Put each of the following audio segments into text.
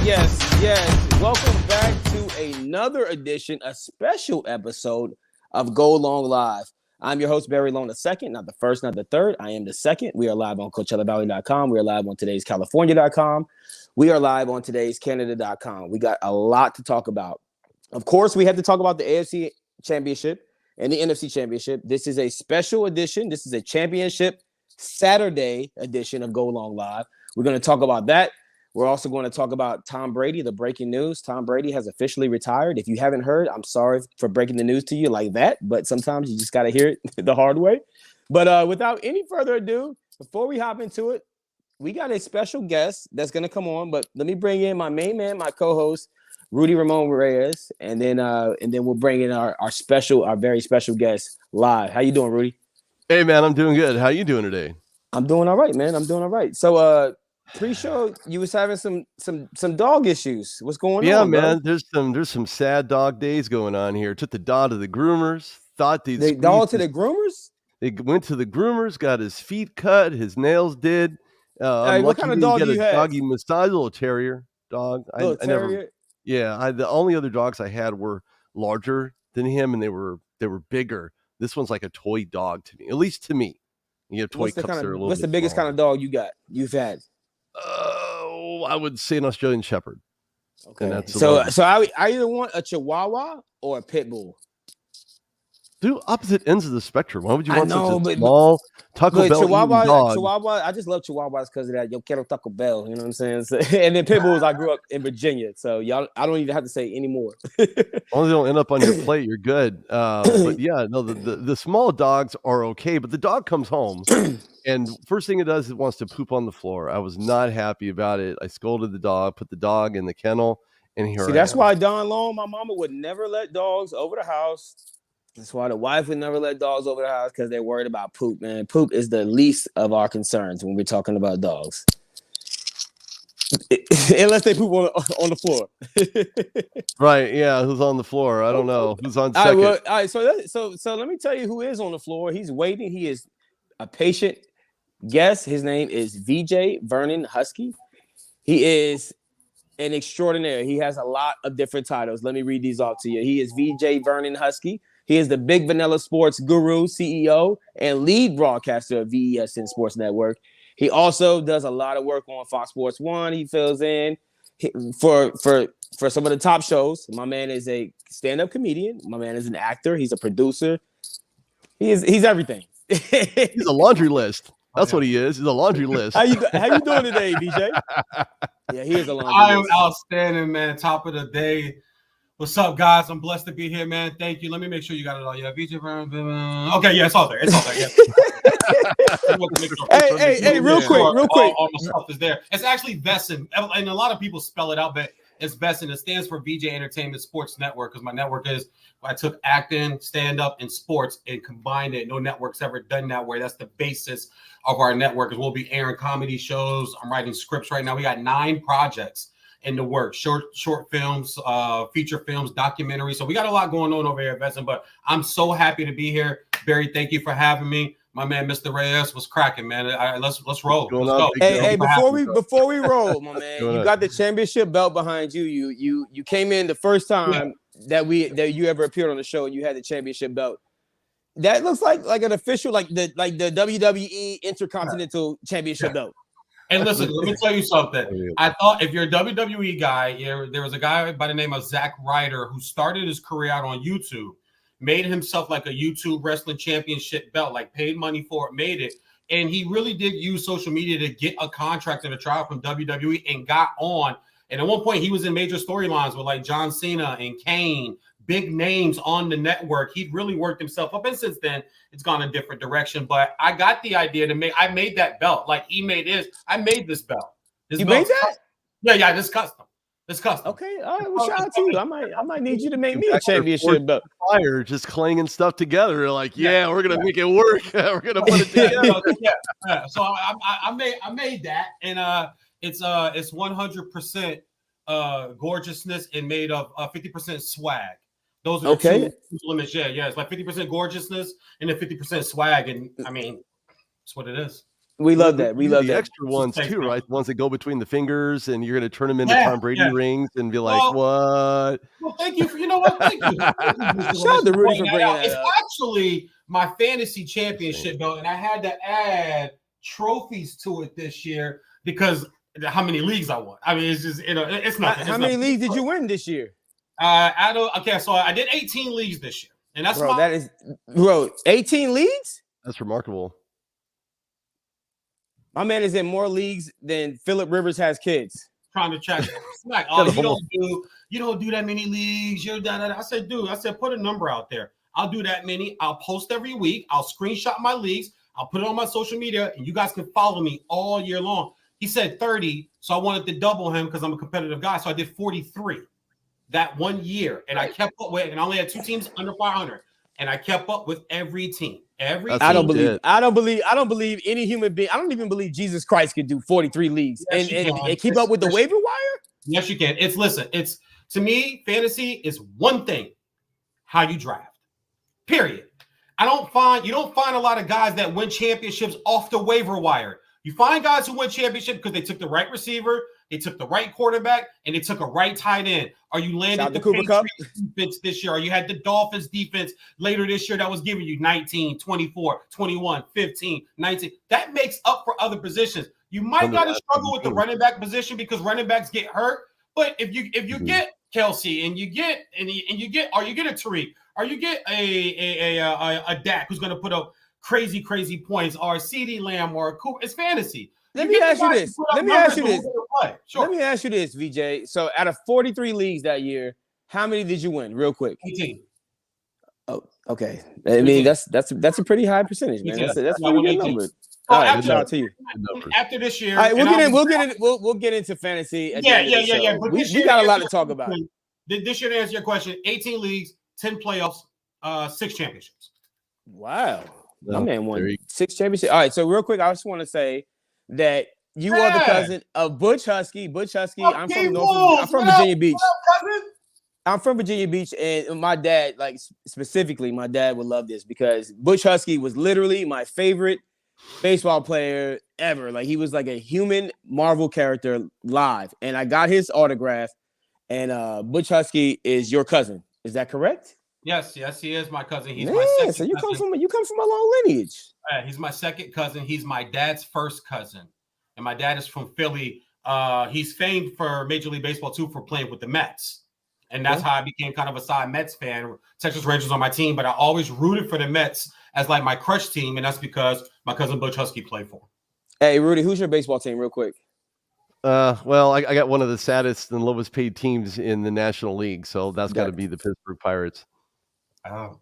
yes. Welcome back to another edition, a special episode of Go Long Live. I'm your host, Barry Long II, not the first, not the third. I am the second. We are live on CoachellaValley.com. We are live on today's California.com. We are live on today's Canada.com. We got a lot to talk about. Of course, we have to talk about the AFC Championship and the NFC Championship. This is a special edition. This is a championship Saturday edition of Go Long Live. We're going to talk about that. We're also going to talk about Tom Brady, the breaking news. Tom Brady has officially retired. If you haven't heard, I'm sorry for breaking the news to you like that, but sometimes you just got to hear it the hard way. But without any further ado, before we hop into it, we got a special guest that's going to come on. But let me bring in my main man, my co-host, Rudy Ramon Reyes, and then we'll bring in our very special guest live. How you doing, Rudy? Hey, man, I'm doing good. How you doing today? I'm doing all right, man. I'm doing all right. So, pre-show, you was having some dog issues. What's going on? Yeah, man. Bro? There's some sad dog days going on here. Took the dog to the groomers. The dog to the groomers? They went to the groomers, got his feet cut, his nails did. Hey, what kind of dog do you have? Doggy massage, little terrier dog. Little terrier? The only other dogs I had were larger than him, and they were bigger. This one's like a toy dog to me, at least to me. You have toy cups that are a little bit What's the biggest kind of dog you've had? I would say an Australian Shepherd. Okay. So I either want a Chihuahua or a Pit Bull. Two opposite ends of the spectrum. Why would you want such a small Taco Bell dog? Chihuahua, I just love Chihuahuas because of that. Yo quiero Taco Bell. You know what I'm saying? So, and then Pit Bulls, I grew up in Virginia. So y'all, I don't even have to say anymore. As long as they don't end up on your plate, you're good. But yeah, no, the small dogs are okay. But the dog comes home, and first thing it does is it wants to poop on the floor. I was not happy about it. I scolded the dog, put the dog in the kennel, and here See, that's why Don Long, my mama would never let dogs over the house. That's why the wife would never let dogs over the house, because they're worried about poop, man. Poop is the least of our concerns when we're talking about dogs. Unless they poop on the floor. Right, yeah, who's on the floor? I don't know. Who's on second? All right, so let me tell you who is on the floor. He's waiting. He is a patient guest. His name is VJ Vernon Husky. He is an extraordinaire. He has a lot of different titles. Let me read these off to you. He is VJ Vernon Husky. He is the Big Vanilla Sports guru, CEO, and lead broadcaster of VESN Sports Network. He also does a lot of work on Fox Sports 1. He fills in for some of the top shows. My man is a stand-up comedian. My man is an actor. He's a producer. He's everything. He's a laundry list. That's what he is. He's a laundry list. How you doing today, DJ? Yeah, he is a laundry list. I'm outstanding, man. Top of the day. What's up, guys? I'm blessed to be here, man. Thank you. Let me make sure you got it all. Yeah, VJ. Okay, yeah, it's all there. Yeah. Hey, real quick. All my stuff is there. It's actually VESN, and a lot of people spell it out, but it's VESN. It stands for VJ Entertainment Sports Network, because my network is, I took acting, stand-up, and sports and combined it. No network's ever done that way. That's the basis of our network. We'll be airing comedy shows. I'm writing scripts right now. We got 9 projects in the work, short films, feature films, documentaries. So we got a lot going on over here at VESN, but I'm so happy to be here. Barry, thank you for having me. My man, Mr. Reyes, was cracking, man. Let's roll. Let's go. Hey, before we roll, my man, you got the championship belt behind you. You came in the first time that you ever appeared on the show, and you had the championship belt. That looks like an official, like the WWE Intercontinental Championship belt. And listen, let me tell you something. I thought if you're a WWE guy, there was a guy by the name of Zack Ryder who started his career out on YouTube, made himself like a YouTube wrestling championship belt, like paid money for it, made it. And he really did use social media to get a contract and a trial from WWE and got on. And at one point, he was in major storylines with like John Cena and Kane, big names on the network. He'd really worked himself up. And since then, it's gone a different direction. But I got the idea I made that belt. Like he made his. I made this belt. You made that? Yeah, this custom. Okay, all right. Well, shout out to you. I might need you to make me a championship belt. Fire, just clanging stuff together. Like, we're gonna make it work. We're gonna put it together. Yeah. So I made that, and it's 100% gorgeousness and made of 50% swag. Those are the two limits. Yeah. It's like 50% gorgeousness and then 50% swag, and I mean, that's what it is. We love that. We love the that. extra ones Thanks, too, man. right? The ones that go between the fingers, and you're going to turn them into Yeah, Tom Brady yeah. rings and be like, Well, "What?" Well, thank you for Thank you. Shout out to Rudy for bringing that It's up. actually my fantasy championship belt, and I had to add trophies to it this year because how many leagues I won. I mean, it's just it's nothing. How many leagues did you win this year? So I did 18 leagues this year, and that's bro, 18 leagues. That's remarkable. My man is in more leagues than Phillip Rivers has kids. Trying to check smack. Oh, you don't do that many leagues. You're that. I said, dude, put a number out there. I'll do that many. I'll post every week. I'll screenshot my leagues. I'll put it on my social media, and you guys can follow me all year long. He said 30, so I wanted to double him because I'm a competitive guy. So I did 43 that 1 year, and I kept up with. And I only had 2 teams under 500, and I kept up with every team. I don't believe any human being. I don't even believe Jesus Christ could do 43 leagues and keep up with the waiver wire. Yes, you can. It's to me, fantasy is one thing: how you draft. Period. You don't find a lot of guys that win championships off the waiver wire. You find guys who win championships because they took the right receiver, they took the right quarterback, and they took a right tight end. Or you landed the Patriots defense this year, or you had the Dolphins defense later this year that was giving you 19, 24, 21, 15, 19. That makes up for other positions. You might not struggle with the running back position because running backs get hurt. But if you get Kelsey and you get a Tariq, or you get a Dak who's going to put up crazy points, or a CD Lamb or a Cooper, it's fantasy. Let me ask you this, VJ. So out of 43 leagues that year, how many did you win? Real quick. 18. Oh, okay. I mean, that's a pretty high percentage, man. That's a pretty good number. All right, shout out to you. After this year, all right, we'll get into fantasy. Yeah. We got a lot to talk about. This year, to answer your question, 18 leagues, 10 playoffs, 6 championships. Wow. My man won 6 championships. All right, so real quick, I just want to say that you are the cousin of Butch Husky. I'm from Virginia Beach. I'm from Virginia Beach, and my dad, specifically, my dad would love this because Butch Husky was literally my favorite baseball player ever. Like, he was like a human Marvel character live, and I got his autograph. And Butch Husky is your cousin. Is that correct? Yes, he is my cousin. He's my second so you come from a long lineage. He's my second cousin. He's my dad's first cousin, and my dad is from Philly. He's famed for Major League Baseball too for playing with the Mets, and that's how I became kind of a side Mets fan. Texas Rangers on my team, but I always rooted for the Mets as like my crush team, and that's because my cousin Butch Husky played for him. Hey, Rudy, who's your baseball team, real quick? Well, I got one of the saddest and lowest paid teams in the National League, so that's got to be the Pittsburgh Pirates. Oh,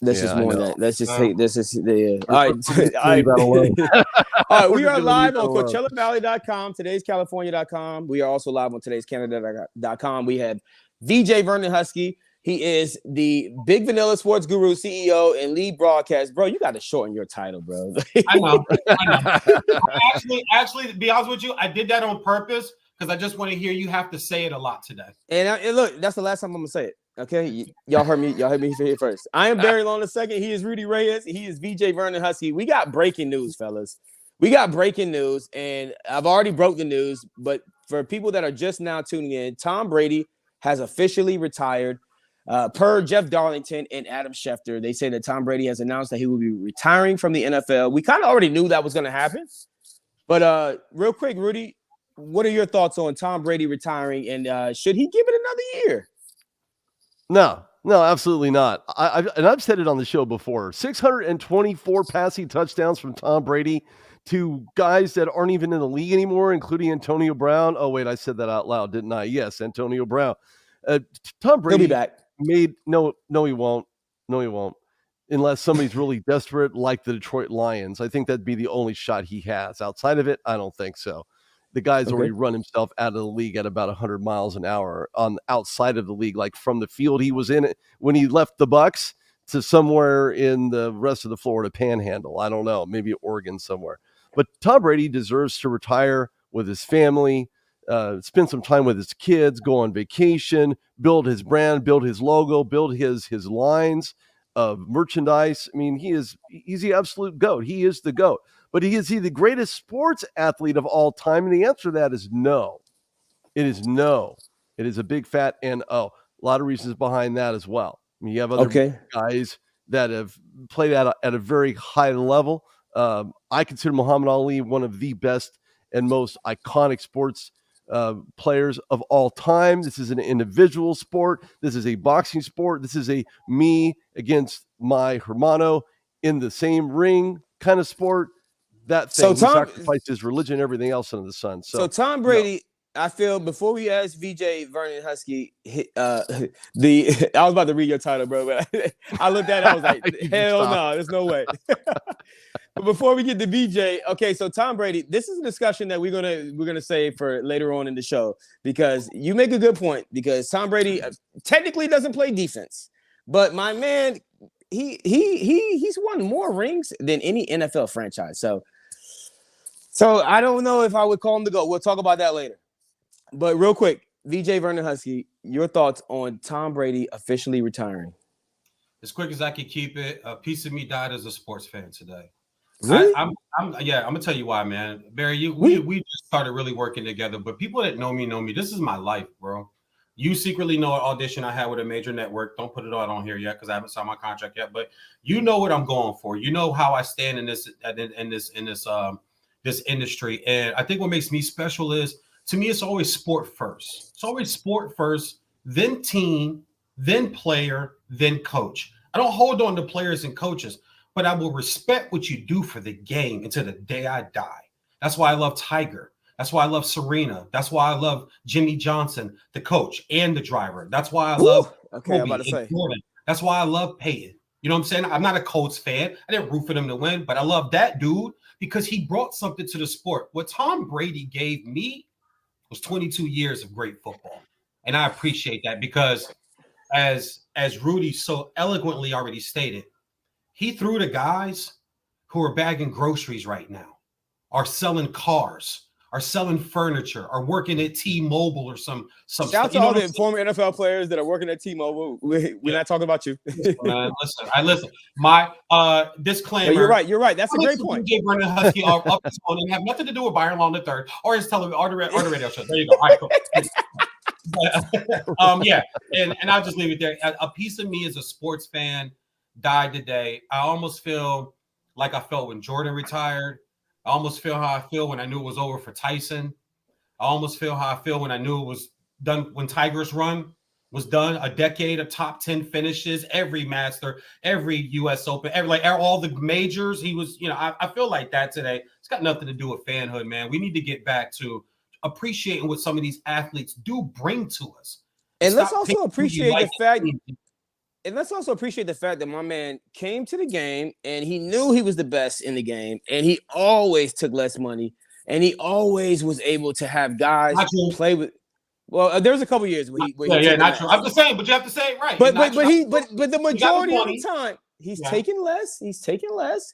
let's just more that. Let's just take this. Is the all right. All right. We are live on CoachellaValley.com, today'scalifornia.com. We are also live on today'scanada.com. We have VJ Vernon Husky. He is the Big Vanilla Sports Guru, CEO, and lead broadcast. Bro, you got to shorten your title, bro. I know. Actually, to be honest with you, I did that on purpose because I just want to hear you have to say it a lot today. And look, that's the last time I'm gonna say it. Okay, y'all heard me here first. I am Barry Long II. He is Rudy Reyes. He is VJ Vernon Husky. We got breaking news, fellas. We got breaking news, and I've already broke the news. But for people that are just now tuning in, Tom Brady has officially retired. Per Jeff Darlington and Adam Schefter, they say that Tom Brady has announced that he will be retiring from the NFL. We kind of already knew that was going to happen. But real quick, Rudy, what are your thoughts on Tom Brady retiring, and should he give it another year? No, absolutely not. I've said it on the show before. 624 passing touchdowns from Tom Brady to guys that aren't even in the league anymore, including Antonio Brown. Oh, wait, I said that out loud, didn't I? Yes, Antonio Brown. Tom Brady He'll be back. No, he won't. No, he won't. Unless somebody's really desperate, like the Detroit Lions. I think that'd be the only shot he has. Outside of it, I don't think so. The guy's already run himself out of the league at about 100 miles an hour on outside of the league, like from the field he was in it when he left the Bucks to somewhere in the rest of the Florida Panhandle. I don't know, maybe Oregon somewhere. But Tom Brady deserves to retire with his family, spend some time with his kids, go on vacation, build his brand, build his logo, build his lines. of merchandise. I mean, he's the absolute GOAT. He is the GOAT. But is he the greatest sports athlete of all time? And the answer to that is no. It is no. It is a big fat NO. A lot of reasons behind that as well. I mean, you have other guys that have played at a very high level. I consider Muhammad Ali one of the best and most iconic sports players of all time. This is an individual sport. This is a boxing sport. This is a me against my hermano in the same ring kind of sport. That thing. So Tom sacrificed his religion, everything else under the sun. So Tom Brady, I feel before we ask VJ Vernon Husky, I was about to read your title, bro, but I looked at it, I was like, hell no, there's no way. But before we get to VJ, okay, so Tom Brady, this is a discussion that we're gonna save for later on in the show, because you make a good point, because Tom Brady technically doesn't play defense, but my man, he's won more rings than any NFL franchise. So I don't know if I would call him the GOAT. We'll talk about that later. But real quick, VJ Vernon Husky, your thoughts on Tom Brady officially retiring? As quick as I can keep it, a piece of me died as a sports fan today. Really? I'm gonna tell you why, man. Barry, we just started really working together, but people that know me. This is my life, bro. You secretly know an audition I had with a major network. Don't put it all on here yet because I haven't signed my contract yet. But you know what I'm going for. You know how I stand in this industry. And I think what makes me special is, to me, it's always sport first. It's always sport first, then team, then player, then coach. I don't hold on to players and coaches, but I will respect what you do for the game until the day I die. That's why I love Tiger. That's why I love Serena. That's why I love Jimmy Johnson, the coach and the driver. That's why I love Kobe, I'm about to say. Jordan. That's why I love Peyton. You know what I'm saying? I'm not a Colts fan. I didn't root for them to win, but I love that dude because he brought something to the sport. What Tom Brady gave me was 22 years of great football. And I appreciate that because as Rudy so eloquently already stated, he threw the guys who are bagging groceries right now, are selling cars, are selling furniture, are working at T-Mobile or some Shout out to all the former NFL players that are working at T-Mobile. We're not talking about you. Man, listen. My disclaimer. No, you're right. That's a great point. Vernon Husky up his phone and have nothing to do with Byron Long III or his television or the radio show. There you go. All right, cool. Yeah, and I'll just leave it there. A piece of me as a sports fan died today. I almost feel like I felt when Jordan retired. I almost feel how I feel when I knew it was over for Tyson. I almost feel how I feel when I knew it was done, when Tiger's run was done. A decade of top 10 finishes, every Master, every U.S. Open, all the majors. He was, I feel like that today. It's got nothing to do with fanhood, man. We need to get back to appreciating what some of these athletes do bring to us. And let's also appreciate the fact. And let's also appreciate the fact that my man came to the game and he knew he was the best in the game, and he always took less money, and he always was able to have guys play with. Well, there's a couple years where he not true. I'm just saying, but you have to say it right. But the majority of the time he's taking less. He's taking less,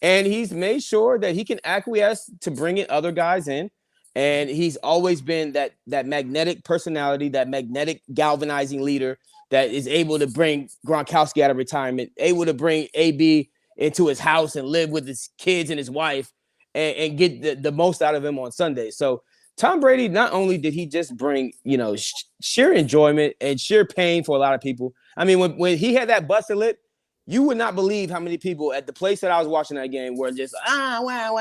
and he's made sure that he can acquiesce to bringing other guys in. And he's always been that magnetic personality, that magnetic galvanizing leader that is able to bring Gronkowski out of retirement, able to bring AB into his house and live with his kids and his wife and get the most out of him on Sunday. So Tom Brady, not only did he just bring, sheer enjoyment and sheer pain for a lot of people. I mean, when he had that busted lip, you would not believe how many people at the place that I was watching that game were just, wah.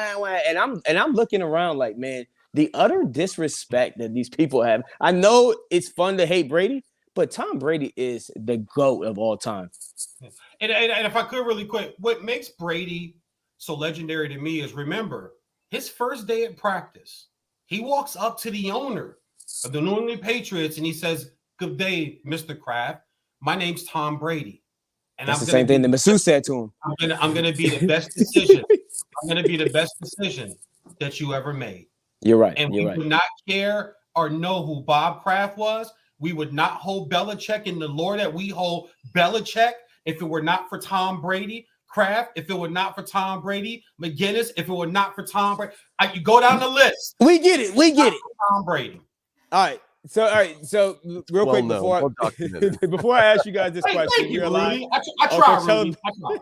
And I'm looking around like, man, the utter disrespect that these people have. I know it's fun to hate Brady, but Tom Brady is the GOAT of all time. And if I could really quick, what makes Brady so legendary to me is, remember, his first day at practice, he walks up to the owner of the New England Patriots and he says, "Good day, Mr. Kraft. My name's Tom Brady." And that's the same thing that Masseuse said to him. I'm gonna be the best decision. I'm gonna be the best decision that you ever made. You're right. And we would not care or know who Bob Kraft was. We would not hold Belichick in the lore that we hold Belichick if it were not for Tom Brady. Kraft, if it were not for Tom Brady. McGinnis, if it were not for Tom Brady. You go down the list. We get it. Tom Brady. All right. So, all right. So, real quick known, before well documented. before I ask you guys this Hey, question, thank you, we're live. Rudy. I try, Coachella- Rudy. I try.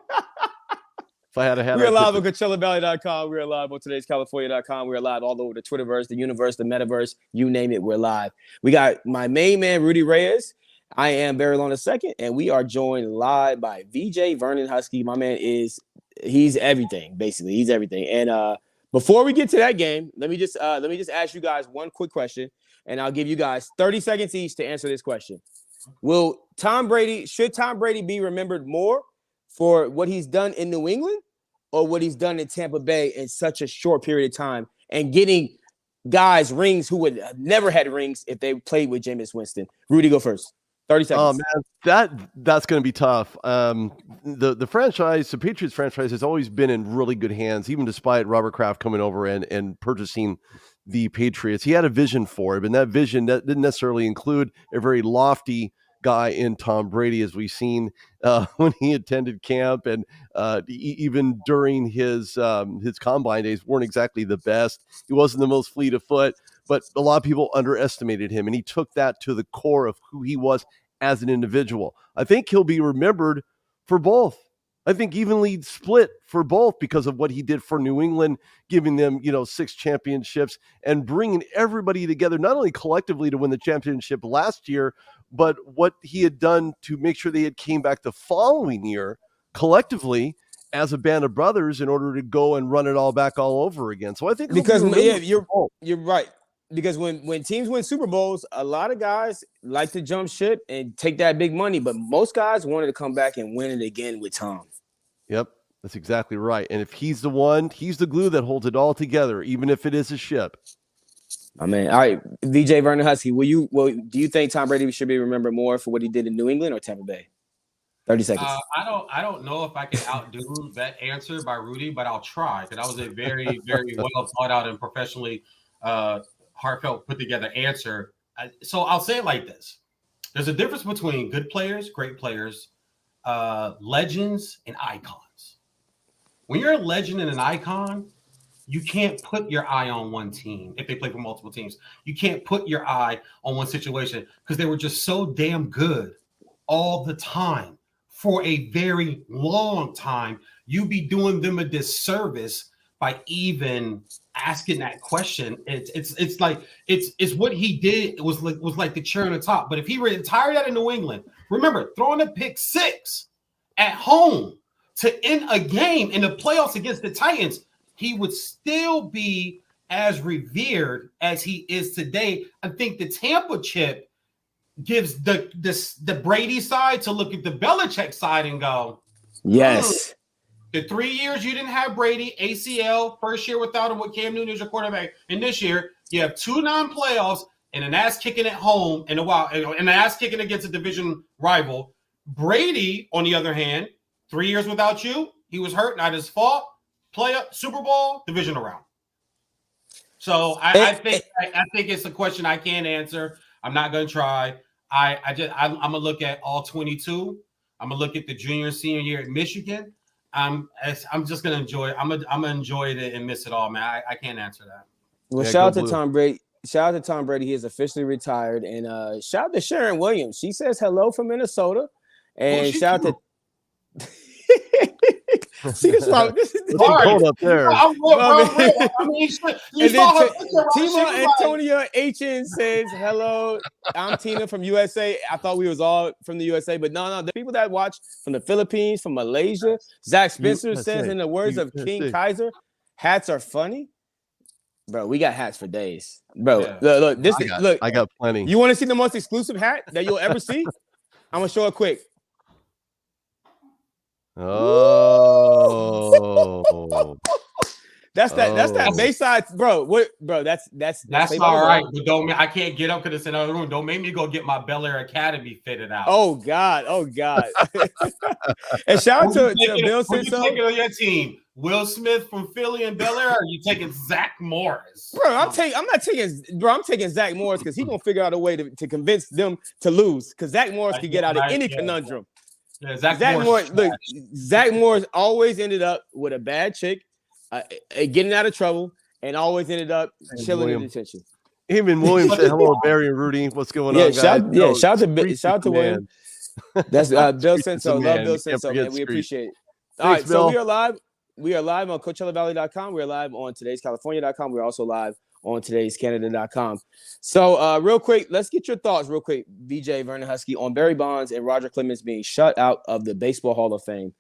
If I had a hat, We're I'd live put on CoachellaValley.com. We're live on today'scalifornia.com. We're live all over the Twitterverse, the universe, the metaverse, you name it. We're live. We got my main man, Rudy Reyes. I am Barry Long II, and we are joined live by VJ Vernon Husky. My man he's everything, basically. He's everything. And before we get to that game, let me just ask you guys one quick question, and I'll give you guys 30 seconds each to answer this question. Should Tom Brady be remembered more for what he's done in New England or what he's done in Tampa Bay in such a short period of time and getting guys rings who would have never had rings if they played with Jameis Winston? Rudy, go first. 30 seconds. Oh man, that's going to be tough. The franchise, the Patriots franchise, has always been in really good hands, even despite Robert Kraft coming over and purchasing the Patriots. He had a vision for it, and that vision that didn't necessarily include a very lofty guy in Tom Brady, as we've seen when he attended camp, and even during his combine days weren't exactly the best. He wasn't the most fleet of foot, but a lot of people underestimated him, and he took that to the core of who he was as an individual. I think he'll be remembered for both. I think evenly split for both because of what he did for New England, giving them, 6 championships and bringing everybody together, not only collectively to win the championship last year, but what he had done to make sure they had came back the following year collectively as a band of brothers in order to go and run it all back all over again. So I think you're right. Because when teams win Super Bowls, a lot of guys like to jump ship and take that big money, but most guys wanted to come back and win it again with Tom. Yep, that's exactly right. And if he's the one, he's the glue that holds it all together, even if it is a ship. I mean, all right, VJ Vernon Husky, do you think Tom Brady should be remembered more for what he did in New England or Tampa Bay? 30 seconds. I don't know if I can outdo that answer by Rudy, but I'll try, because that was a very, very well thought out and professionally heartfelt put together answer. So I'll say it like this. There's a difference between good players, great players, legends, and icons. When you're a legend and an icon, you can't put your eye on one team if they play for multiple teams. You can't put your eye on one situation because they were just so damn good all the time for a very long time. You be doing them a disservice by even asking that question. It's like it's what he did was like the cherry on the top. But if he retired out of New England, remember throwing a pick 6 at home to end a game in the playoffs against the Titans, he would still be as revered as he is today. I think the Tampa chip gives the Brady side to look at the Belichick side and go, yes. The 3 years you didn't have Brady, ACL, first year without him with Cam Newton as your quarterback, and this year you have 2 non-playoffs and an ass kicking at home and an ass kicking against a division rival. Brady, on the other hand, 3 years without you, he was hurt, not his fault. Playoff, Super Bowl, divisional round. So I think it's a question I can't answer. I'm not going to try. I'm gonna look at all 22. I'm gonna look at the junior and senior year at Michigan. I'm just gonna enjoy it. I'm gonna enjoy it and miss it all, man. I can't answer that. Well, shout out to Tom Brady. Shout out to Tom Brady. He is officially retired. And shout out to Sharon Williams. She says hello from Minnesota. And shout out to see this is cold up there. Tima Antonia HN says hello. I'm Tina from USA. I thought we was all from the USA, but no. The people that watch from the Philippines, from Malaysia. Zach Spencer says, in the words of King Kaiser, hats are funny. Bro, we got hats for days. Bro, yeah. Look. I got plenty. You want to see the most exclusive hat that you'll ever see? I'm gonna show it quick. Oh, that's that Bayside, bro. That's all right. But I can't get up because it's in another room. Don't make me go get my Bel Air Academy fitted out. Oh God. And shout out to Bill Simpson. Who you taking on your team? Will Smith from Philly and Bel Air, or are you taking Zach Morris? Bro, I'm taking Zach Morris because he's gonna figure out a way to convince them to lose. Because Zach Morris could get out of any conundrum. Yeah, Zach Morris always ended up with a bad chick, getting out of trouble, and always ended up chilling in detention. Even William said hello, Barry and Rudy. What's going on, guys? Shout out to William. That's Bill Senso. Love Bill Senso, man. We appreciate it. All right, so we are live. We are live on CoachellaValley.com. We are live on today'scalifornia.com. We're also live on today'scanada.com. So real quick, let's get your thoughts real quick, VJ Vernon Husky, on Barry Bonds and Roger Clemens being shut out of the Baseball Hall of Fame.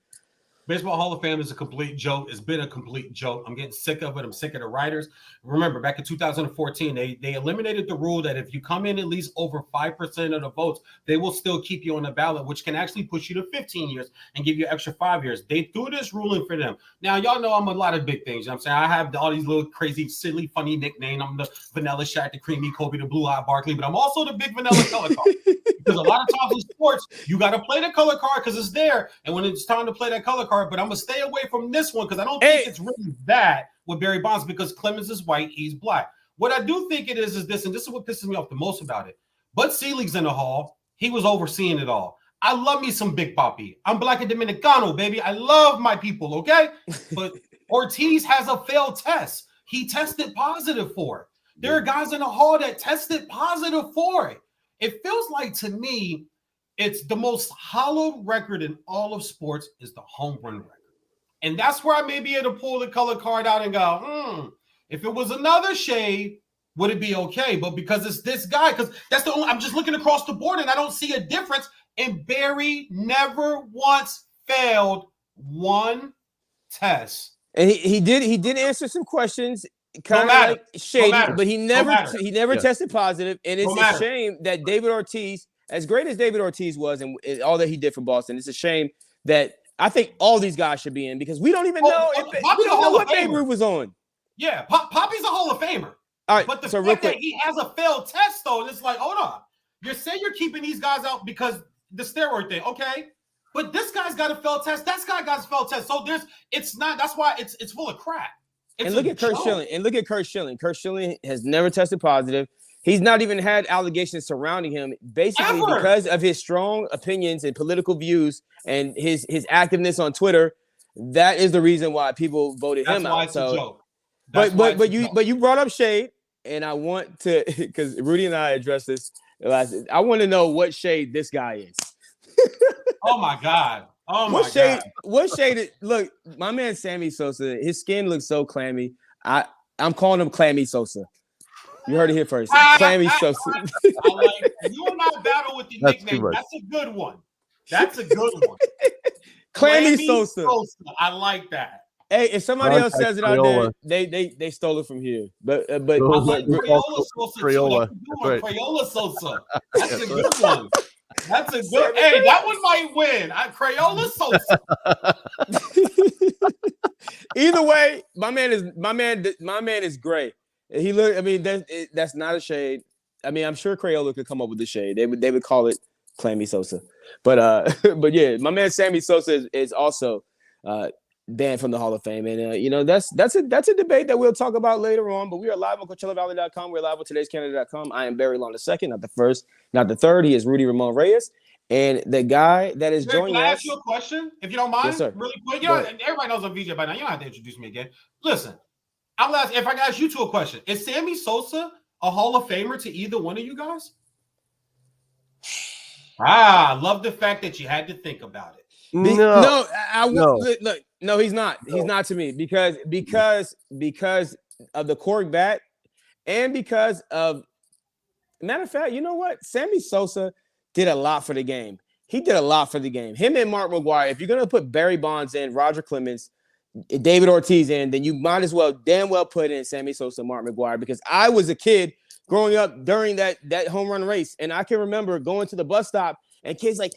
Baseball Hall of Fame is a complete joke. It's been a complete joke. I'm getting sick of it. I'm sick of the writers. Remember, back in 2014, they eliminated the rule that if you come in at least over 5% of the votes, they will still keep you on the ballot, which can actually push you to 15 years and give you an extra 5 years. They threw this ruling for them. Now, y'all know I'm a lot of big things. You know what I'm saying? I have all these little crazy, silly, funny nicknames. I'm the Vanilla Shaq, the Creamy Kobe, the Blue-Eyed Barkley, but I'm also the big Vanilla Color Card. Because a lot of times in sports, you got to play the color card because it's there. And when it's time to play that color card, but I'm going to stay away from this one because I don't think it's really that with Barry Bonds because Clemens is white, he's black. What I do think it is this, and this is what pisses me off the most about it. Bud Selig's in the hall. He was overseeing it all. I love me some Big Papi. I'm black and Dominicano, baby. I love my people, okay? But Ortiz has a failed test. He tested positive for it. There are guys in the hall that tested positive for it. It feels like to me, it's the most hollowed record in all of sports is the home run record. And that's where I may be able to pull the color card out and go, if it was another shade, would it be okay? But because it's this guy, because that's the only, I'm just looking across the board and I don't see a difference. And Barry never once failed one test. And he did answer some questions. Kind of like shady, but he never tested positive, and it's a shame that David Ortiz, as great as David Ortiz was, and all that he did for Boston, it's a shame that I think all these guys should be in because we don't even know we don't know what Babe Ruth was on. Yeah, Poppy's a Hall of Famer. All right, but the fact that he has a failed test, though, it's like, hold on, you're saying you're keeping these guys out because the steroid thing, okay? But this guy's got a failed test. That guy got a failed test. So it's not. That's why it's full of crap. And look at Kurt Schilling. Kurt Schilling has never tested positive. He's not even had allegations surrounding him, basically because of his strong opinions and political views and his activeness on Twitter. That is the reason why people voted him out. It's a joke. But you brought up shade, and I want to because Rudy and I addressed this last. I want to know what shade this guy is. Oh my God. Oh my God. What shade? Look, my man Sammy Sosa, his skin looks so clammy. I'm calling him Clammy Sosa. You heard it here first. Clammy Sosa. I like you and I battle with the nickname. That's a good one. That's a good one. Clammy Sosa. I like that. Hey, if somebody else says it out there, they stole it from here. But Crayola Sosa. Crayola. Crayola Sosa. That's a good one. That's a good. Hey, that one might win. Crayola Sosa. Either way, my man is great. He look. I mean, that's not a shade. I mean, I'm sure Crayola could come up with a shade. They would call it Clammy Sosa. But yeah, my man Sammy Sosa is also banned from the Hall of Fame, and that's a debate that we'll talk about later on. But we are live on CoachellaValley.com. We're live on today'scanada.com. I am Barry Long II, not the first, not the third. He is Rudy Ramon Reyes, and the guy that is joining us. Can I ask you a question, if you don't mind? Yes, sir. Really quick. Everybody knows I'm VJ by now. You don't have to introduce me again. Listen, I'll ask if I can ask you two a question. Is Sammy Sosa a Hall of Famer to either one of you guys? I love the fact that you had to think about it. No, look, no, he's not. He's not to me because of the cork bat and because of matter of fact, you know what? Sammy Sosa did a lot for the game. He did a lot for the game. Him and Mark McGwire. If you're gonna put Barry Bonds in, Roger Clemens, David Ortiz in, then you might as well damn well put in Sammy Sosa, Mark McGwire, because I was a kid growing up during that home run race, and I can remember going to the bus stop and kids like,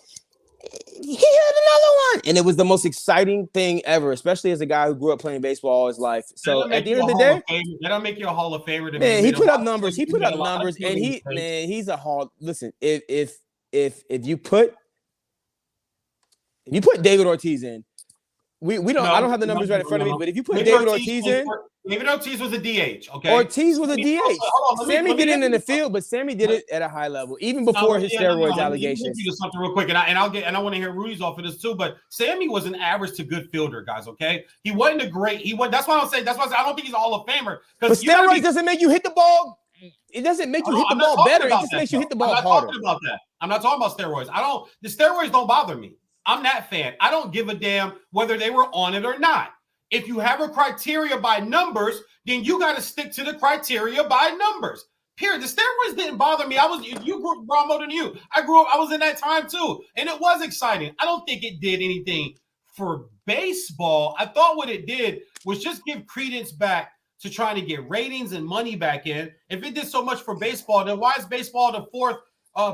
he hit another one. And it was the most exciting thing ever, especially as a guy who grew up playing baseball all his life. So at the end of the day, that don't make you a Hall of Famer to man, he put up numbers. He put up numbers, and he's a Hall. Listen, if you put David Ortiz in, we don't. I don't have the numbers right in front of me, but if you put David Ortiz in. David Ortiz was a DH, okay? Ortiz was a DH. Sammy did it in the field, but Sammy did it at a high level, even before his steroids allegations. Let me do something real quick, and I want to hear Rudy's off of this too. But Sammy was an average to good fielder, guys. Okay, he wasn't a great. That's why I'm saying. That's why I don't think he's a Hall of Famer. But steroids doesn't make you hit the ball it doesn't make you hit the ball better. It just makes you hit the ball harder. I'm not talking about that. I'm not talking about steroids. The steroids don't bother me. I'm that fan. I don't give a damn whether they were on it or not. If you have a criteria by numbers, then you got to stick to the criteria by numbers. Period. The steroids didn't bother me. You grew up more than you. I was in that time too. And it was exciting. I don't think it did anything for baseball. I thought what it did was just give credence back to trying to get ratings and money back in. If it did so much for baseball, then why is baseball the fourth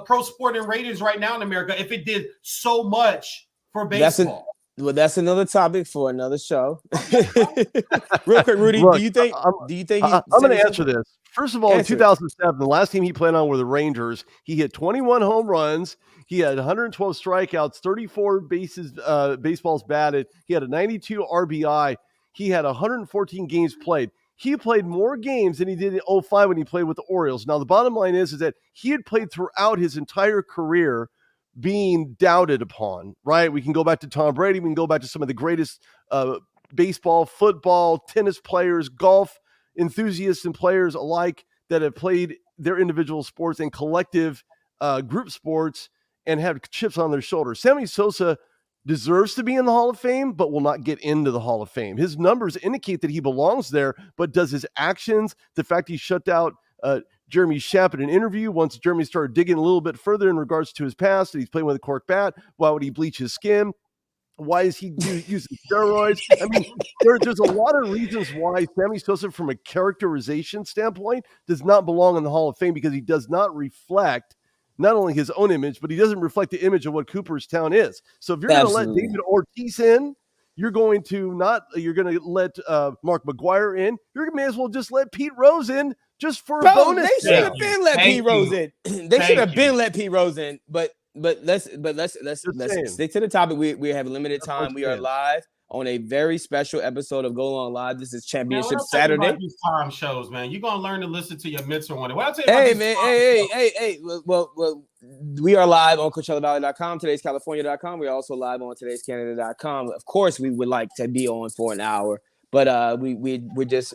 pro sport in ratings right now in America if it did so much for baseball? That's another topic for another show. Real quick, Rudy, Look, do you think I'm going to answer this? First of all, in 2007, the last team he played on were the Rangers. He hit 21 home runs. He had 112 strikeouts, 34 baseballs batted. He had a 92 RBI. He had 114 games played. He played more games than he did in 2005 when he played with the Orioles. Now, the bottom line is that he had played throughout his entire career being doubted upon, right? We can go back to Tom Brady. We can go back to some of the greatest baseball, football, tennis players, golf enthusiasts and players alike that have played their individual sports and collective group sports and have chips on their shoulders. Sammy Sosa deserves to be in the Hall of Fame, but will not get into the Hall of Fame. His numbers indicate that he belongs there, but does his actions, the fact he shut out Jeremy Schaap in an interview, once Jeremy started digging a little bit further in regards to his past, that he's playing with a cork bat, why would he bleach his skin? Why is he using steroids? I mean, there's a lot of reasons why Sammy Sosa, from a characterization standpoint, does not belong in the Hall of Fame, because he does not reflect not only his own image, but he doesn't reflect the image of what Cooperstown is. So if you're going to let David Ortiz in, you're going to let Mark McGwire in. You may as well just let Pete Rose in just for a bonus. They should have been let Pete Rose in. They should have been let Pete Rose in, but let's stick to the topic. We have limited time. We are live on a very special episode of Go Long Live. This is Championship Saturday. These time shows, man. You're gonna learn to listen to your mentor one. Well, we are live on CoachellaValley.com, today'scalifornia.com. We're also live on today'scanada.com. Of course, we would like to be on for an hour, but we're just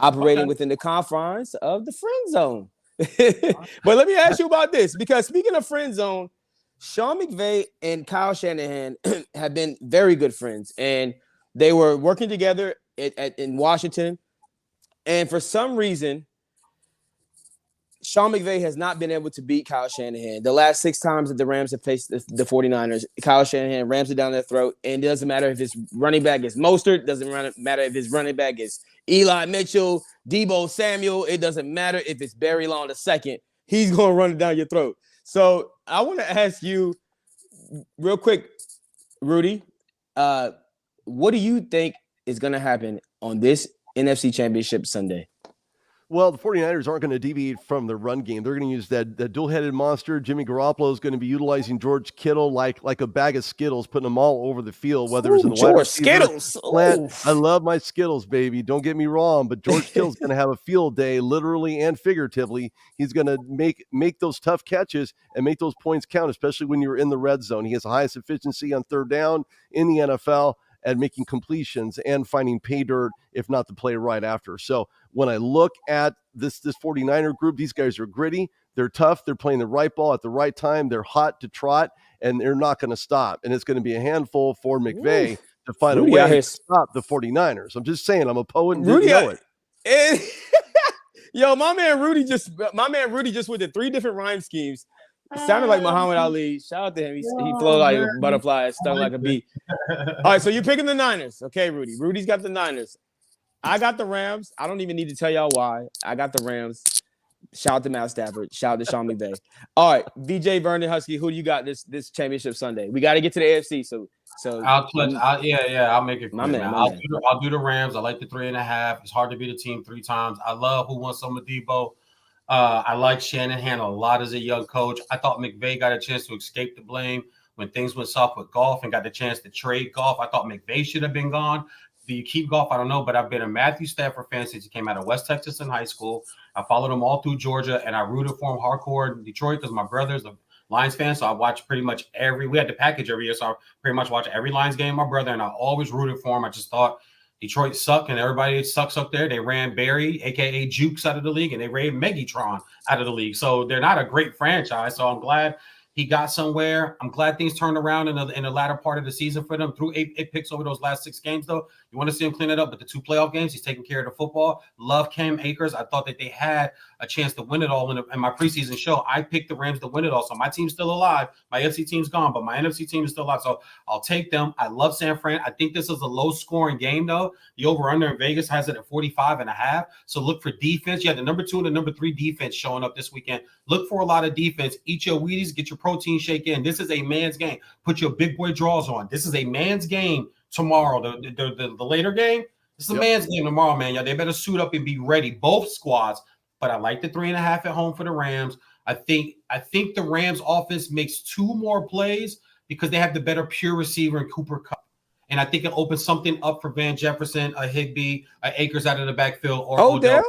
operating within the confines of the friend zone. But let me ask you about this, because speaking of friend zone, Sean McVay and Kyle Shanahan have been very good friends, and they were working together in Washington. And for some reason, Sean McVay has not been able to beat Kyle Shanahan. The last 6 times that the Rams have faced the 49ers, Kyle Shanahan rams it down their throat. And it doesn't matter if his running back is Mostert. Doesn't matter if his running back is Eli Mitchell, Deebo Samuel. It doesn't matter if it's Barry Long II. He's going to run it down your throat. So I want to ask you real quick, Rudy, what do you think is going to happen on this NFC Championship Sunday? Well, the 49ers aren't going to deviate from the run game. They're going to use that dual-headed monster. Jimmy Garoppolo is going to be utilizing George Kittle like a bag of Skittles, putting them all over the field, whether it's in the wide receiver slant. I love my Skittles, baby. Don't get me wrong, but George Kittle's going to have a field day, literally and figuratively. He's going to make those tough catches and make those points count, especially when you're in the red zone. He has the highest efficiency on third down in the NFL at making completions and finding pay dirt, if not the play right after. So when I look at this 49er group, these guys are gritty. They're tough. They're playing the right ball at the right time. They're hot to trot, and they're not going to stop. And it's going to be a handful for McVay to find a way to stop the 49ers. I'm just saying, I'm a poet and didn't know it. Yo, my man Rudy just went to 3 different rhyme schemes. It sounded like Muhammad Ali. Shout out to him. He flowed like a butterfly, stung like a bee. All right, so you're picking the Niners. Okay, Rudy. Rudy's got the Niners. I got the Rams. I don't even need to tell y'all why. I got the Rams. Shout out to Matt Stafford. Shout out to Sean McVay. All right, VJ Vernon Husky, who do you got this championship Sunday? We got to get to the AFC. So I'll make it. I'll do the Rams. I like the 3.5. It's hard to beat a team 3 times. I love who won some of Debo. I like Shanahan a lot as a young coach. I thought McVay got a chance to escape the blame when things went soft with Goff and got the chance to trade Goff. I thought McVay should have been gone. Do you keep Goff? I don't know, but I've been a Matthew Stafford fan since he came out of West Texas in high school. I followed him all through Georgia, and I rooted for him hardcore in Detroit because my brother's a Lions fan, so I watched pretty much we had the package every year, so I pretty much watched every Lions game, my brother, and I always rooted for him. I just thought Detroit suck, and everybody sucks up there. They ran Barry, a.k.a. Jukes, out of the league, and they ran Megatron out of the league. So they're not a great franchise. So I'm glad he got somewhere. I'm glad things turned around in the latter part of the season for them. Through eight picks over those last 6 games, though. You want to see him clean it up, but the 2 playoff games, he's taking care of the football. Love Cam Akers. I thought that they had a chance to win it all in my preseason show. I picked the Rams to win it all, so my team's still alive. My NFC team's gone, but my NFC team is still alive, so I'll take them. I love San Fran. I think this is a low-scoring game, though. The over-under in Vegas has it at 45.5, so look for defense. You have the number 2 and the number 3 defense showing up this weekend. Look for a lot of defense. Eat your Wheaties, get your protein shake in. This is a man's game. Put your big boy draws on. This is a man's game tomorrow. The later game, this is a man's game tomorrow, man. Yeah, they better suit up and be ready, both squads. But I like the 3.5 at home for the Rams. I think the Rams offense makes 2 more plays because they have the better pure receiver in Cooper Kupp. And I think it opens something up for Van Jefferson, a Higbee, a Akers out of the backfield, or Odell.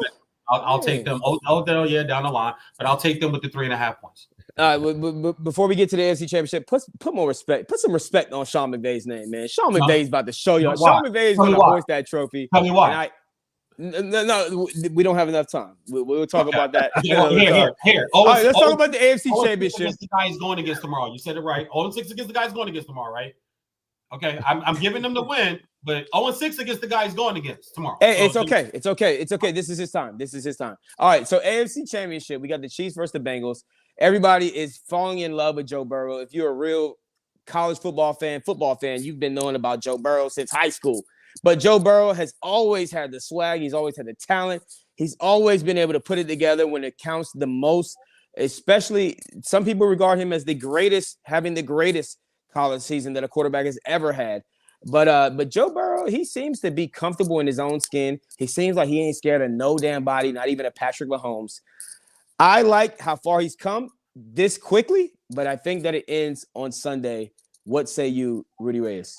I'll take them. Odell, down the line. But I'll take them with the 3.5 points. All right, before we get to the NFC Championship, put more respect. Put some respect on Sean McVay's name, man. Sean McVay's about to show y'all. Sean McVay's going to hoist that trophy. Tell me why. No, we don't have enough time. We'll talk about that. Here. All right, let's talk about the AFC Championship. The guy he's going against tomorrow. You said it right. 0-6 against the guy he's going against tomorrow, right? Okay, I'm giving them the win, but 0-6 against the guy he's going against tomorrow. Hey, it's okay. It's okay. This is his time. All right, so AFC Championship, we got the Chiefs versus the Bengals. Everybody is falling in love with Joe Burrow. If you're a real college football fan, you've been knowing about Joe Burrow since high school. But Joe Burrow has always had the swag. He's always had the talent. He's always been able to put it together when it counts the most, especially some people regard him as having the greatest college season that a quarterback has ever had. But Joe Burrow, he seems to be comfortable in his own skin. He seems like he ain't scared of no damn body, not even a Patrick Mahomes. I like how far he's come this quickly, but I think that it ends on Sunday. What say you, Rudy Reyes?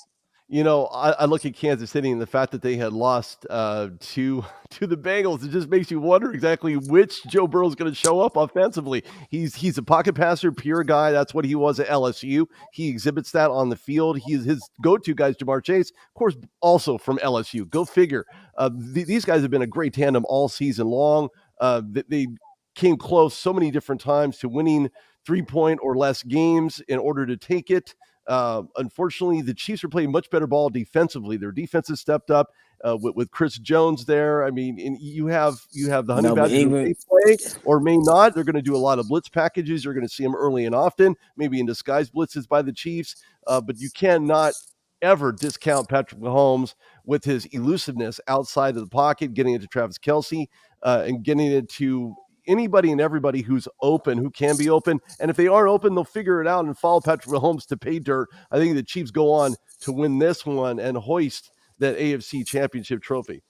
You know, I look at Kansas City and the fact that they had lost to the Bengals. It just makes you wonder exactly which Joe Burrow is going to show up offensively. He's a pocket passer, pure guy. That's what he was at LSU. He exhibits that on the field. His go-to guy is Jamar Chase, of course, also from LSU. Go figure. These guys have been a great tandem all season long. They came close so many different times to winning 3-point or less games in order to take it. Unfortunately, the Chiefs are playing much better ball defensively. Their defense has stepped up with Chris Jones there. I mean, and you have the Honey Badgers who may play or may not. They're going to do a lot of blitz packages. You're going to see them early and often, maybe in disguise blitzes by the Chiefs. But you cannot ever discount Patrick Mahomes with his elusiveness outside of the pocket, getting it to Travis Kelce and getting it to anybody and everybody who's open, who can be open. And if they aren't open, they'll figure it out and follow Patrick Mahomes to pay dirt. I think the Chiefs go on to win this one and hoist that AFC Championship trophy.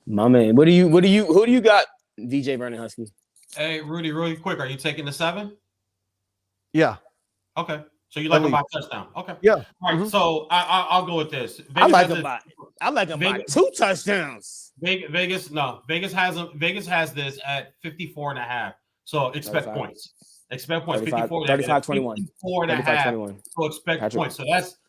My man, who do you got, VJ Vernon Husky? Hey, Rudy, really quick, are you taking the 7? Yeah. Okay. So you like him by touchdown? Okay. Yeah. All right. So I'll go with this. I like him by 2 touchdowns. Vegas has this at 54.5. So expect 35. Points. Expect points. 35-21. 54.5. So expect points. So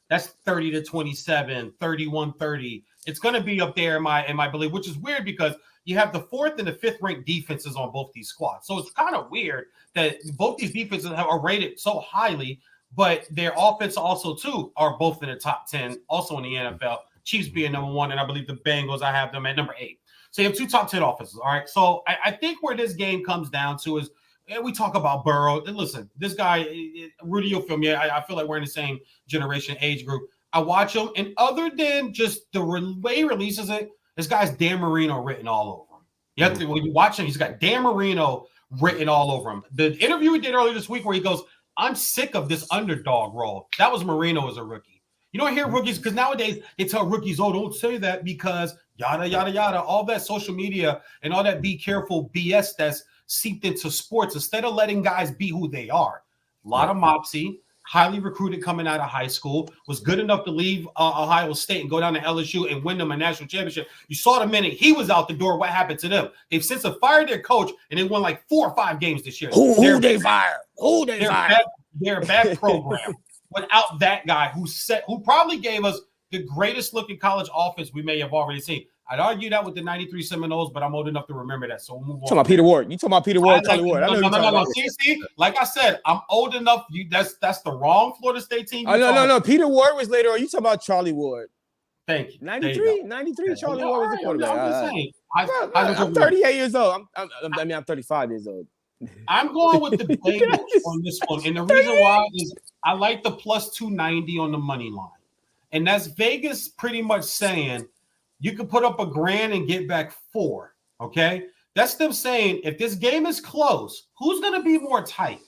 that's 30-27, 31-30. It's going to be up there in my belief, which is weird because you have the 4th and the 5th ranked defenses on both these squads. So it's kind of weird that both these defenses are rated so highly, but their offense also too are both in the top 10, also in the NFL. Chiefs being number 1, and I believe the Bengals, I have them at number 8. So you have 2 top 10 offenses, all right? So I think where this game comes down to is we talk about Burrow. And listen, this guy, Rudy, you'll feel me. I feel like we're in the same generation age group. I watch him, and other than just the way he releases it, this guy's Dan Marino written all over him. You have to, when you watch him, he's got Dan Marino written all over him. The interview we did earlier this week where he goes, I'm sick of this underdog role. That was Marino as a rookie. You don't hear rookies because nowadays they tell rookies, oh, don't say that because yada, yada, yada, all that social media and all that be careful BS that's seeped into sports instead of letting guys be who they are. A lot of mopsy, highly recruited coming out of high school, was good enough to leave Ohio State and go down to LSU and win them a national championship. You saw the minute he was out the door, what happened to them? They've since fired their coach and they won like 4 or 5 games this year. Who they fired? They're a bad program. Without that guy who probably gave us the greatest looking college offense we may have already seen. I'd argue that with the 93 Seminoles, but I'm old enough to remember that. So we'll move on. Talking about Peter Ward. You talking about Peter Ward, Charlie Ward. I know No. See, like I said, I'm old enough. That's the wrong Florida State team. No. Peter Ward was later on. You talking about Charlie Ward. Thank you. 93, Charlie Ward was the quarterback. I'm just saying. I'm 38 years old. I'm 35 years old. I'm going with the Bengals on this one. And the reason why is I like the plus 290 on the money line. And that's Vegas pretty much saying you can put up $1,000 and get back $4. Okay. That's them saying if this game is close, who's going to be more tight?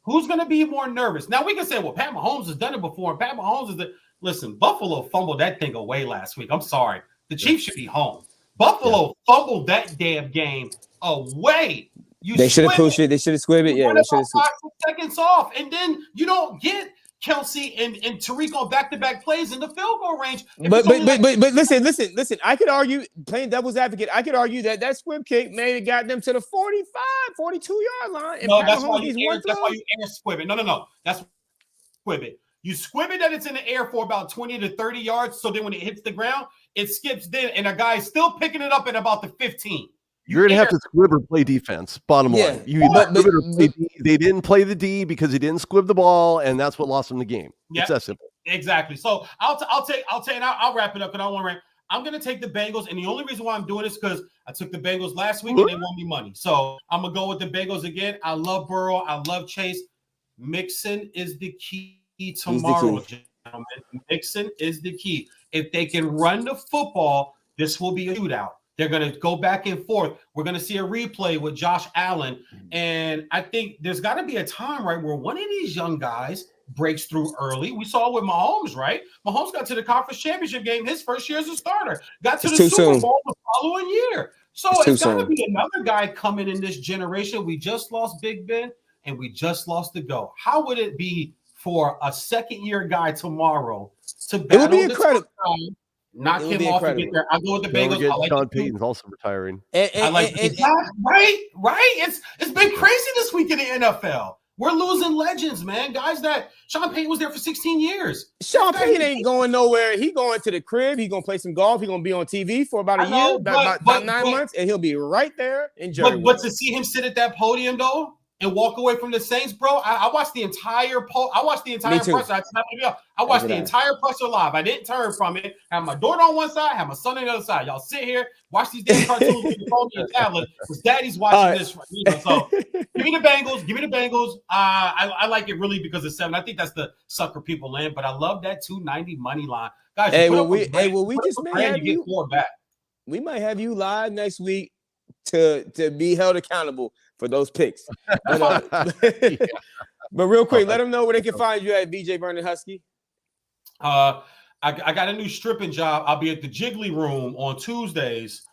Who's going to be more nervous? Now we can say, well, Pat Mahomes has done it before. And Pat Mahomes is listen, Buffalo fumbled that thing away last week. I'm sorry. The Chiefs should be home. Buffalo fumbled that damn game away. They should have pushed it. They should have squibbled it. Yeah, they should have 5 seconds off. And then you don't get Kelsey and Tariq on back-to-back plays in the field goal range. But listen. I could argue, playing devil's advocate, I could argue that squib kick may have got them to the 45, 42-yard line. No, that's why you air squib it. No. That's squib it. You squib it that it's in the air for about 20 to 30 yards, so then when it hits the ground, it skips then, and a guy is still picking it up at about the 15. You're going to have to squib or play defense, bottom line. They didn't play the D because he didn't squib the ball, and that's what lost them the game. It's that simple. Exactly. So I'll wrap it up because I don't want to rant. I'm going to take the Bengals, and the only reason why I'm doing this is because I took the Bengals last week, and they won me money. So I'm going to go with the Bengals again. I love Burrow. I love Chase. Mixon is the key tomorrow, gentlemen. Mixon is the key. If they can run the football, this will be a shootout. They're going to go back and forth. We're going to see a replay with Josh Allen. And I think there's got to be a time, right, where one of these young guys breaks through early. We saw it with Mahomes, right? Mahomes got to the conference championship game his first year as a starter. Got to the Super Bowl the following year. So it's got to be another guy coming in this generation. We just lost Big Ben, and we just lost the GOAT. How would it be for a second-year guy tomorrow to battle? It would be incredible. Knock him off and get there. I go with the Bengals. Sean Payton's also retiring. Right. It's been crazy this week in the NFL. We're losing legends, man. Guys that Sean Payton was there for 16 years. Sean Payton ain't going nowhere. He going to the crib. He gonna play some golf. He gonna be on TV for about a year, about 9 months, and he'll be right there in Jersey. But to see him sit at that podium though and walk away from the Saints, bro. I watched the entire I watched the entire presser. I watched the entire presser live. I didn't turn from it. Have my daughter on one side, have my son on the other side. Y'all sit here, watch these damn cartoons with your phone and your tablet, because daddy's watching this. So give me the Bengals. I like it really because it's 7. I think that's the sucker people in, but I love that 290 money line. Guys, we just may have you get 4 back. We might have you live next week to be held accountable for those picks. But real quick, let them know where they can find you at, VJ Vernon Husky. I got a new stripping job. I'll be at the Jiggly Room on Tuesdays.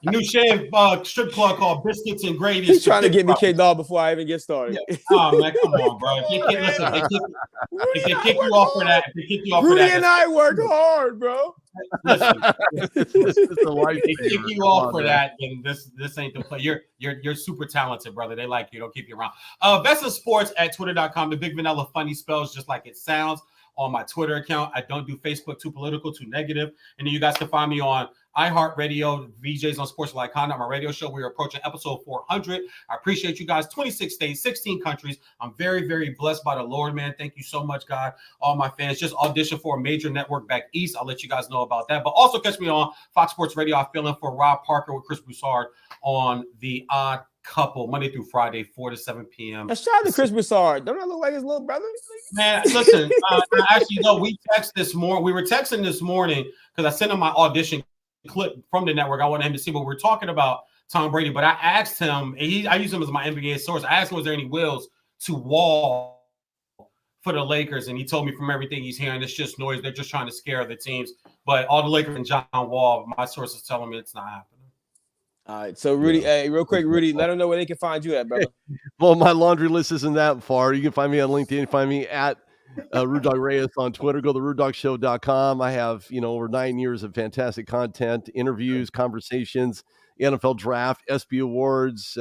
New shave strip club called Biscuits and Gravy. He's trying to get me kicked off before I even get started. Yeah. Oh man, come on, bro. If they kick you off for that, Rudy and I work hard, bro. Listen, if they kick you off for that, then this ain't the play. You're super talented, brother. They like you. Don't keep you around. Best of Sports at twitter.com. The Big Vanilla Funny spells just like it sounds on my Twitter account. I don't do Facebook, too political, too negative. And then you guys can find me on iHeartRadio, VJs on Sports Like Conduct, my radio show. We're approaching episode 400. I appreciate you guys. 26 states, 16 countries. I'm very, very blessed by the Lord, man. Thank you so much, God. All my fans just auditioned for a major network back east. I'll let you guys know about that. But also catch me on Fox Sports Radio. I fill in for Rob Parker with Chris Broussard on The Odd Couple, Monday through Friday, 4 to 7 p.m. Shout out to Chris Broussard. Don't I look like his little brother? Man, listen, actually, no, we texted this morning. We were texting this morning because I sent him my audition clip from the network. I wanted him to see what we're talking about Tom Brady. But I asked him, and I use him as my NBA source. I asked him, was there any wills to Wall for the Lakers? And he told me from everything he's hearing, it's just noise. They're just trying to scare the teams. But all the Lakers and John Wall, my sources tell me it's not happening. All right, so Rudy, real quick, Rudy, let them know where they can find you at, brother. Well, my laundry list isn't that far. You can find me on LinkedIn. Find me at Rude Dog Reyes on Twitter. Go to rudedogshow.com. I have, over 9 years of fantastic content, interviews, conversations, NFL draft, SB awards,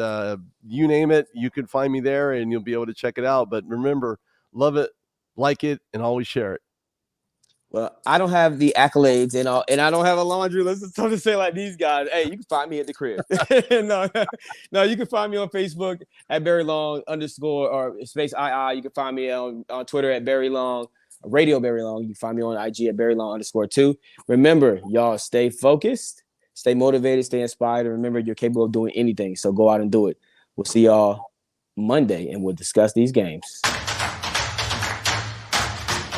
you name it. You can find me there, and you'll be able to check it out. But remember, love it, like it, and always share it. Well, I don't have the accolades and I don't have a laundry list. It's tough to say like these guys. Hey, you can find me at the crib. no, you can find me on Facebook at Barry Long _ or space II. You can find me on Twitter at Barry Long, Radio Barry Long. You can find me on IG at Barry Long _2. Remember, y'all, stay focused, stay motivated, stay inspired, and remember you're capable of doing anything. So go out and do it. We'll see y'all Monday, and we'll discuss these games.